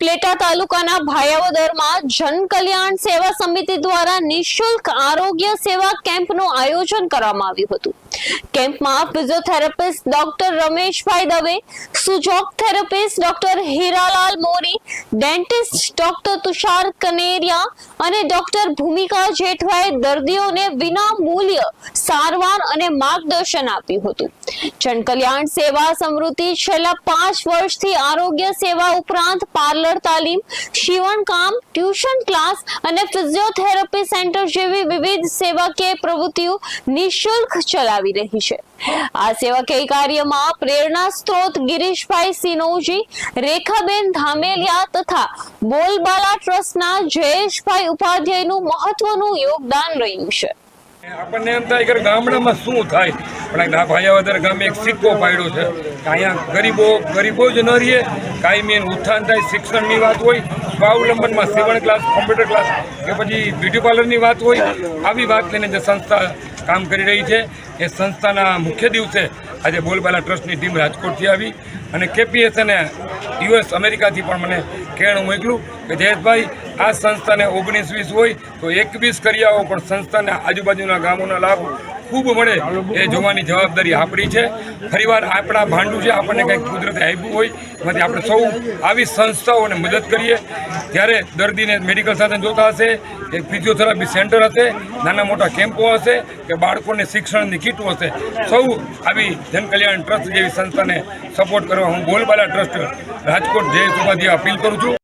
ઉપલેટા તાલુકાના ભાયાવદરમાં જન કલ્યાણ સેવા સમિતિ દ્વારા નિઃશુલ્ક આરોગ્ય સેવા કેમ્પનું આયોજન કરવામાં આવ્યું હતું। કેમ્પમાં physiotherapist doctor Rameshbhai Dave, Sujok therapist doctor Hiralal Mori, dentist doctor Tushar Kaneria અને ડોક્ટર ભૂમિકા જેઠવાએ દર્દીઓને વિના મૂલ્ય સારવાર અને માર્ગદર્શન આપ્યું હતું। જન કલ્યાણ સેવા સમૃદ્ધિ છેલ્લા 5 વર્ષથી આરોગ્ય સેવા ઉપરાંત પાર્લર તાલીમ, શિવણકામ, ટ્યુશન ક્લાસ અને ફિઝિયોથેરાપી સેન્ટર જેવી વિવિધ સેવાકીય પ્રવૃત્તિઓ નિઃશુલ્ક ચલાવી રહી છે। આ સેવાકીય કાર્યમાં પ્રેરણા સ્ત્રોત ગિરીશભાઈ સિનોજી, રેખાબેન ધામેલિયા તથા બોલબાલા ટ્રસ્ટના જયેશભાઈ ઉપાધ્યાયનું મહત્વનું યોગદાન રહ્યું છે। આપણને એમ થાય કે ગામડામાં શું થાય, પણ આ ભાયાવદર ગામે એક સિક્કો પાડ્યો છે કે અહીંયા ગરીબો જ ન રહીએ, કાયમી ઉત્થાન થાય। શિક્ષણની વાત હોય, સ્વાવલંબનમાં સીવણ ક્લાસ, કોમ્પ્યુટર ક્લાસ કે પછી બ્યુટી પાર્લરની વાત હોય, આવી વાત લઈને જે સંસ્થા કામ કરી રહી છે એ સંસ્થાના મુખ્ય દિવસે આજે બોલબાલા ટ્રસ્ટની ટીમ રાજકોટથી આવી અને KPS અને US અમેરિકાથી પણ મને કહેણું મોકલું કે જયેશભાઈ આ સંસ્થાને 19-20 હોય તો 21 કરી આવો, પણ સંસ્થાને આજુબાજુના ગામોના લાભ ખૂબ મળે એ જોવાની જવાબદારી આપણી છે। ફરીવાર આપણા ભાંડું છે, આપણને કંઈક કુદરતે આપ્યું હોય એમાંથી આપણે સૌ આવી સંસ્થાઓને મદદ કરીએ। જ્યારે દર્દીને મેડિકલ સાધન જોતા હશે, એક ફિઝિયોથેરાપી સેન્ટર હશે, નાના મોટા કેમ્પો હશે કે બાળકોને શિક્ષણની કીટો હશે, સૌ આવી જનકલ્યાણ ટ્રસ્ટ જેવી સંસ્થાને સપોર્ટ કરવા હું બોલબાલા ટ્રસ્ટ રાજકોટ જયેશ ઉપાધ્યાય અપીલ કરું છું।